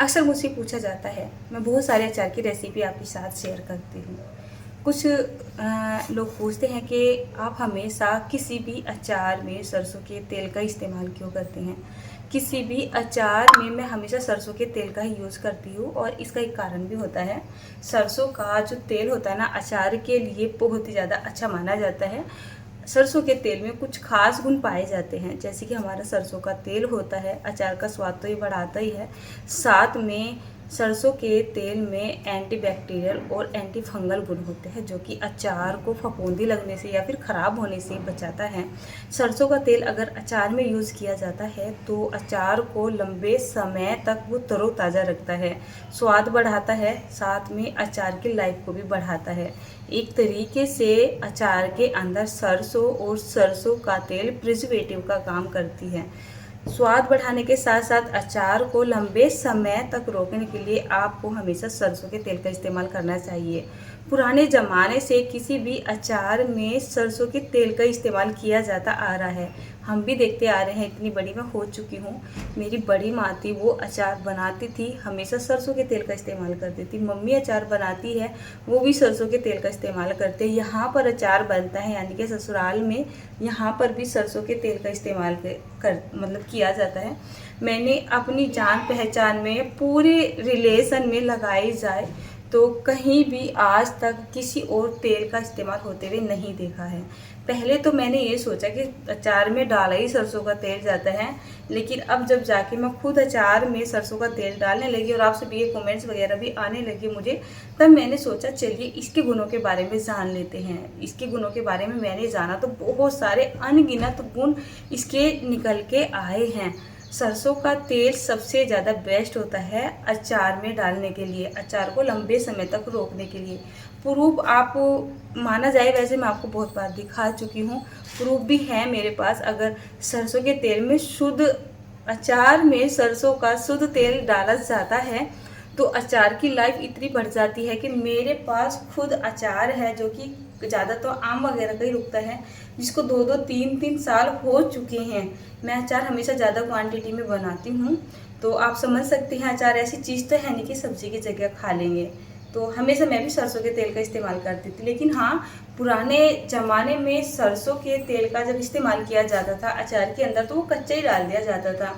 अक्सर मुझसे पूछा जाता है, मैं बहुत सारे अचार की रेसिपी आपके साथ शेयर करती हूँ। कुछ लोग पूछते हैं कि आप हमेशा किसी भी अचार में सरसों के तेल का इस्तेमाल क्यों करते हैं। किसी भी अचार में मैं हमेशा सरसों के तेल का ही यूज़ करती हूँ और इसका एक कारण भी होता है। सरसों का जो तेल होता है ना, अचार के लिए बहुत ही ज़्यादा अच्छा माना जाता है। सरसों के तेल में कुछ खास गुण पाए जाते हैं, जैसे कि हमारा सरसों का तेल होता है, अचार का स्वाद तो ये बढ़ाता ही है, साथ में सरसों के तेल में एंटीबैक्टीरियल और एंटी फंगल गुण होते हैं, जो कि अचार को फफूंदी लगने से या फिर ख़राब होने से बचाता है। सरसों का तेल अगर अचार में यूज़ किया जाता है तो अचार को लंबे समय तक वो तरोताज़ा रखता है, स्वाद बढ़ाता है, साथ में अचार की लाइफ को भी बढ़ाता है। एक तरीके से अचार के अंदर सरसों और सरसों का तेल प्रिजर्वेटिव का काम करती है। स्वाद बढ़ाने के साथ साथ अचार को लंबे समय तक रोकने के लिए आपको हमेशा सरसों के तेल का इस्तेमाल करना चाहिए। पुराने ज़माने से किसी भी अचार में सरसों के तेल का इस्तेमाल किया जाता आ रहा है। हम भी देखते आ रहे हैं, इतनी बड़ी मैं हो चुकी हूँ। मेरी बड़ी माँ थी, वो अचार बनाती थी, हमेशा सरसों के तेल का इस्तेमाल करती थी। मम्मी अचार बनाती है, वो भी सरसों के तेल का इस्तेमाल करते हैं। यहाँ पर अचार बनता है, यानी कि ससुराल में यहाँ पर भी सरसों के तेल का इस्तेमाल मतलब किया जाता है। मैंने अपनी जान पहचान में पूरे रिलेशन में लगाई जाए तो कहीं भी आज तक किसी और तेल का इस्तेमाल होते हुए नहीं देखा है। पहले तो मैंने ये सोचा कि अचार में डाला ही सरसों का तेल जाता है, लेकिन अब जब जाके मैं खुद अचार में सरसों का तेल डालने लगी और आपसे भी ये कमेंट्स वगैरह भी आने लगे मुझे, तब मैंने सोचा चलिए इसके गुणों के बारे में जान लेते हैं। इसके गुणों के बारे में मैंने जाना तो बहुत सारे अनगिनत गुण इसके निकल के आए हैं। सरसों का तेल सबसे ज़्यादा बेस्ट होता है अचार में डालने के लिए, अचार को लंबे समय तक रोकने के लिए। प्रूफ आप माना जाए, वैसे मैं आपको बहुत बार दिखा चुकी हूँ, प्रूफ भी है मेरे पास। अगर सरसों के तेल में शुद्ध अचार में सरसों का शुद्ध तेल डाला जाता है तो अचार की लाइफ इतनी बढ़ जाती है कि मेरे पास खुद अचार है जो कि ज़्यादा तो आम वगैरह का ही रुकता है, जिसको 2-2 3-3 साल हो चुके हैं। मैं अचार हमेशा ज़्यादा क्वांटिटी में बनाती हूँ, तो आप समझ सकते हैं अचार ऐसी चीज़ तो है नहीं कि सब्जी की जगह खा लेंगे। तो हमेशा मैं भी सरसों के तेल का इस्तेमाल करती थी, लेकिन हाँ, पुराने ज़माने में सरसों के तेल का जब इस्तेमाल किया जाता था अचार के अंदर तो वो कच्चा ही डाल दिया जाता था।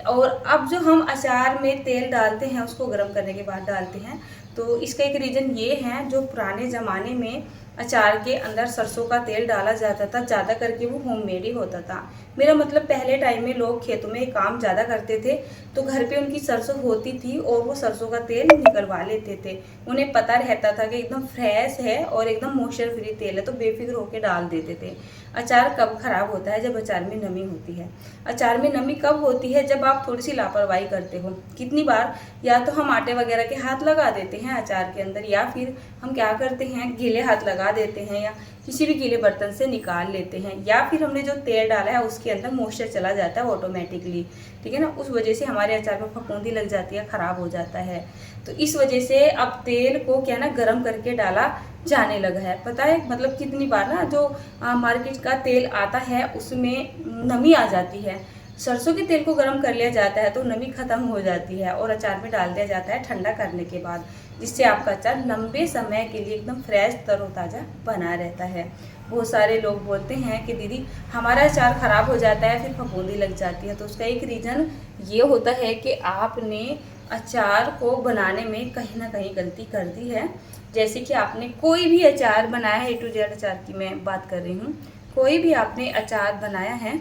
और अब जो हम अचार में तेल डालते हैं उसको गर्म करने के बाद डालते हैं, तो इसका एक रीज़न ये है, जो पुराने ज़माने में अचार के अंदर सरसों का तेल डाला जाता था, ज़्यादा करके वो होममेड ही होता था। मेरा मतलब पहले टाइम में लोग खेतों में काम ज़्यादा करते थे तो घर पे उनकी सरसों होती थी और वो सरसों का तेल निकलवा लेते थे। उन्हें पता रहता था कि एकदम फ्रेश है और एकदम मॉइस्चर फ्री तेल है, तो बेफिक्र होकर डाल देते थे। अचार कब ख़राब होता है? जब अचार में नमी होती है। अचार में नमी कब होती है? जब आप थोड़ी सी लापरवाही करते हो। कितनी बार या तो हम आटे वगैरह के हाथ लगा देते हैं अचार के अंदर, या फिर हम क्या करते हैं गीले हाथ लगा देते हैं या किसी भी गीले बर्तन से निकाल लेते हैं, या फिर हमने जो तेल डाला है उसके अंदर मॉइस्चर चला जाता है ऑटोमेटिकली, ठीक है ना। उस वजह से हमारे अचार में फफूंदी लग जाती है, ख़राब हो जाता है। तो इस वजह से अब तेल को क्या ना गर्म करके डाला जाने लगा है। पता है मतलब कितनी बार ना जो मार्केट का तेल आता है उसमें नमी आ जाती है, सरसों के तेल को गर्म कर लिया जाता है तो नमी खत्म हो जाती है और अचार में डाल दिया जाता है ठंडा करने के बाद, जिससे आपका अचार लंबे समय के लिए एकदम फ्रेश तरोताज़ा बना रहता है। बहुत सारे लोग बोलते हैं कि दीदी हमारा अचार ख़राब हो जाता है, फिर फफूंदी लग जाती है। तो उसका एक रीज़न ये होता है कि आपने अचार को बनाने में कहीं ना कहीं गलती कर दी है। जैसे कि आपने कोई भी अचार बनाया है, A to Z अचार की मैं बात कर रही हूँ, कोई भी आपने अचार बनाया है,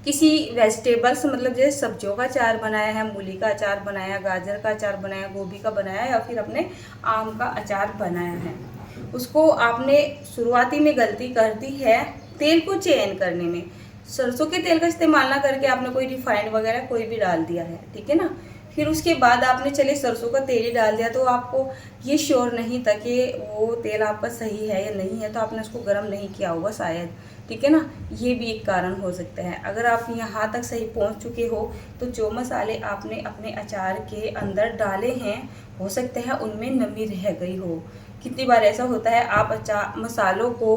किसी वेजिटेबल्स मतलब जैसे सब्जियों का अचार बनाया है, मूली का अचार बनाया, गाजर का अचार बनाया, गोभी का बनाया, या फिर अपने आम का अचार बनाया है, उसको आपने शुरुआती में गलती कर दी है तेल को चयन करने में। सरसों के तेल का इस्तेमाल ना करके आपने कोई रिफाइंड वगैरह कोई भी डाल दिया है, ठीक है ना। फिर उसके बाद आपने चले सरसों का तेल ही डाल दिया, तो आपको ये श्योर नहीं था कि वो तेल आपका सही है या नहीं है, तो आपने उसको गर्म नहीं किया होगा शायद, ठीक है ना। ये भी एक कारण हो सकता है। अगर आप यहाँ तक सही पहुँच चुके हो तो जो मसाले आपने अपने अचार के अंदर डाले हैं हो सकता है उनमें नमी रह गई हो। कितनी बार ऐसा होता है आप अचार मसालों को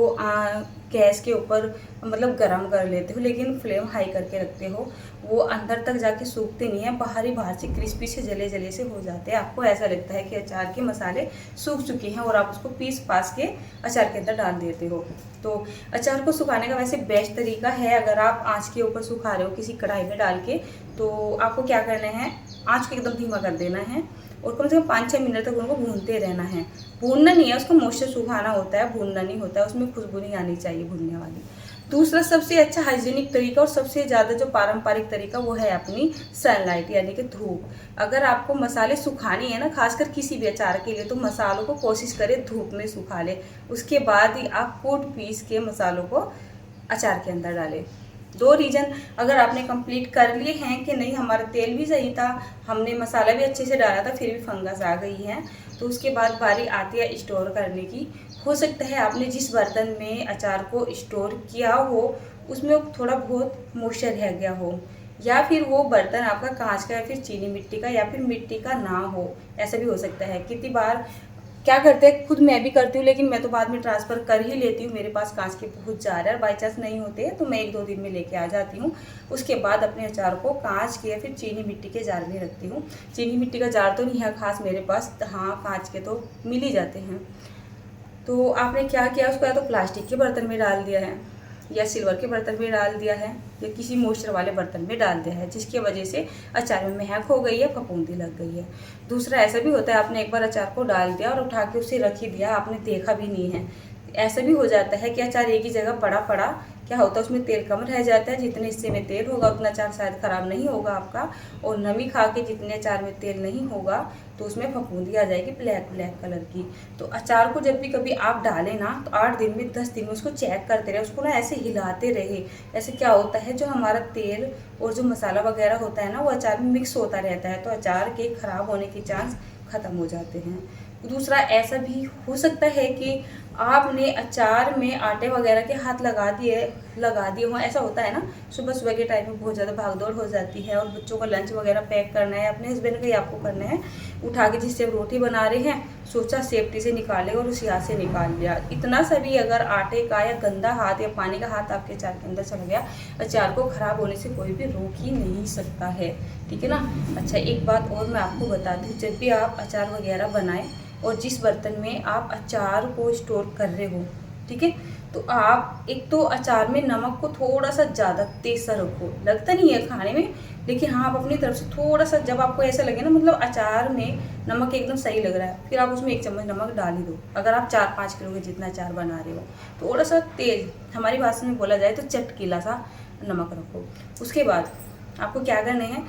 गैस के ऊपर मतलब गर्म कर लेते हो, लेकिन फ्लेम हाई करके रखते हो, वो अंदर तक जाके सूखते नहीं है, बाहर से क्रिस्पी से जले जले से हो जाते हैं। आपको ऐसा लगता है कि अचार के मसाले सूख चुके हैं और आप उसको पीस पास के अचार के अंदर डाल देते हो। तो अचार को सुखाने का वैसे बेस्ट तरीका है, अगर आप आँच के ऊपर सुखा रहे हो किसी कढ़ाई में डाल के, तो आपको क्या करना है, आँच को एकदम धीमा कर देना है और कम से कम 5-6 मिनट तक उनको भूनते रहना है। भूनना नहीं है, उसको मॉइस्चर सुखाना होता है, भूनना नहीं होता है, उसमें खुशबू नहीं आनी चाहिए भूनने वाली। दूसरा सबसे अच्छा हाइजीनिक तरीका और सबसे ज़्यादा जो पारंपरिक तरीका वो है अपनी सनलाइट यानी कि धूप। अगर आपको मसाले सुखानी है ना, खासकर किसी भी अचार के लिए, तो मसालों को कोशिश करें धूप में सुखा लें, उसके बाद ही आप कूट पीस के मसालों को अचार के अंदर डालें। 2 रीज़न अगर आपने कंप्लीट कर लिए हैं कि नहीं हमारा तेल भी सही था, हमने मसाला भी अच्छे से डाला था, फिर भी फंगस आ गई है, तो उसके बाद बारी आती है स्टोर करने की। हो सकता है आपने जिस बर्तन में अचार को स्टोर किया हो उसमें थोड़ा बहुत मॉइस्चर रह गया हो, या फिर वो बर्तन आपका कांच का या फिर चीनी मिट्टी का या फिर मिट्टी का ना हो, ऐसा भी हो सकता है। कितनी बार क्या करते हैं, खुद मैं भी करती हूँ, लेकिन मैं तो बाद में ट्रांसफ़र कर ही लेती हूँ। मेरे पास कांच के बहुत जार है, बाई चांस नहीं होते हैं तो मैं 1-2 दिन में लेके आ जाती हूँ। उसके बाद अपने अचार को कांच के या फिर चीनी मिट्टी के जार में रखती हूँ। चीनी मिट्टी का जार तो नहीं है खास मेरे पास, हाँ कांच के तो मिल ही जाते हैं। तो आपने क्या किया, उसको या तो प्लास्टिक के बर्तन में डाल दिया है या सिल्वर के बर्तन में डाल दिया है या किसी मॉइस्चर वाले बर्तन में डाल दिया है, जिसकी वजह से अचार में महक हो गई है, फफूंदी लग गई है। दूसरा ऐसा भी होता है, आपने एक बार अचार को डाल दिया और उठा के उसे रख ही दिया, आपने देखा भी नहीं है। ऐसा भी हो जाता है कि अचार एक ही जगह पड़ा पड़ा क्या होता है, उसमें तेल कम रह जाता है, जितने हिस्से में तेल होगा उतना अचार शायद ख़राब नहीं होगा आपका, और नमी खा के जितने अचार में तेल नहीं होगा तो उसमें फफूंदी आ जाएगी ब्लैक कलर की। तो अचार को जब भी कभी आप डालें ना, तो 8 दिन में 10 दिन में उसको चेक करते रहे, उसको ना ऐसे हिलाते रहे। ऐसे क्या होता है, जो हमारा तेल और जो मसाला वगैरह होता है ना, वो अचार में मिक्स होता रहता है, तो अचार के ख़राब होने के चांस ख़त्म हो जाते हैं। दूसरा ऐसा भी हो सकता है कि आपने अचार में आटे वगैरह के हाथ लगा दिए हो, ऐसा होता है ना, सुबह के टाइम में बहुत ज़्यादा भागदौड़ हो जाती है और बच्चों का लंच वगैरह पैक करना है, अपने हस्बैंड का ही आपको करना है, उठा के जिससे रोटी बना रहे हैं सोचा सेफ्टी से निकाले और उस हाथ से निकाल लिया। इतना सा भी अगर आटे का या गंदा हाथ या पानी का हाथ आपके अचार के अंदर चला गया, अचार को ख़राब होने से कोई भी रोक ही नहीं सकता है, ठीक है ना। अच्छा, एक बात और मैं आपको बता दूँ, जब भी आप अचार वगैरह बनाएं और जिस बर्तन में आप अचार को स्टोर कर रहे हो, ठीक है, तो आप एक तो अचार में नमक को थोड़ा सा ज़्यादा तेज सा रखो, लगता नहीं है खाने में, लेकिन हाँ आप अपनी तरफ से थोड़ा सा, जब आपको ऐसा लगे ना मतलब अचार में नमक एकदम सही लग रहा है, फिर आप उसमें 1 चम्मच नमक डाल ही दो। अगर आप 4-5 किलो के जितना अचार बना रहे हो, थोड़ा सा तेज़, हमारी भाषा में बोला जाए तो चटकीला सा नमक रखो। उसके बाद आपको क्या करना है,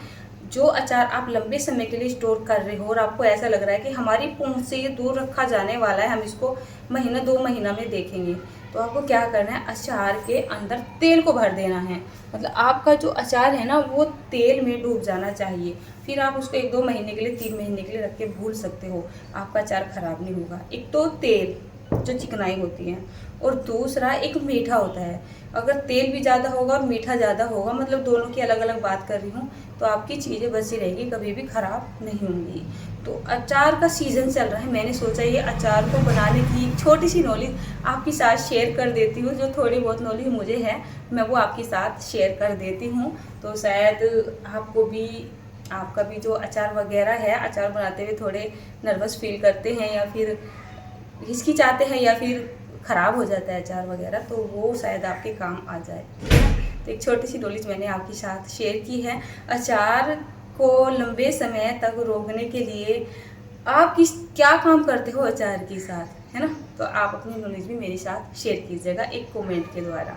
जो अचार आप लंबे समय के लिए स्टोर कर रहे हो और आपको ऐसा लग रहा है कि हमारी पहुंच से ये दूर रखा जाने वाला है, हम इसको महीना 2 महीना में देखेंगे, तो आपको क्या करना है, अचार के अंदर तेल को भर देना है। मतलब आपका जो अचार है ना, वो तेल में डूब जाना चाहिए, फिर आप उसको 1-2 महीने के लिए 3 महीने के लिए रख के भूल सकते हो, आपका अचार ख़राब नहीं होगा। एक तो तेल जो चिकनाई होती है, और दूसरा एक मीठा होता है। अगर तेल भी ज़्यादा होगा और मीठा ज़्यादा होगा, मतलब दोनों की अलग अलग बात कर रही हूँ, तो आपकी चीज़ें बची रहेगी, कभी भी ख़राब नहीं होंगी। तो अचार का सीज़न चल रहा है, मैंने सोचा ये अचार को बनाने की छोटी सी नॉलेज आपके साथ शेयर कर देती हूँ। जो थोड़ी बहुत नॉलेज मुझे है मैं वो आपके साथ शेयर कर देती हूँ, तो शायद आपको भी, आपका भी जो अचार वगैरह है, अचार बनाते हुए थोड़े नर्वस फील करते हैं या फिर हिचकिचाते हैं या फिर ख़राब हो जाता है अचार वगैरह, तो वो शायद आपके काम आ जाए। तो एक छोटी सी नॉलेज मैंने आपके साथ शेयर की है। अचार को लंबे समय तक रोकने के लिए आप क्या काम करते हो अचार के साथ, है ना, तो आप अपनी नॉलेज भी मेरे साथ शेयर कीजिएगा एक कमेंट के द्वारा।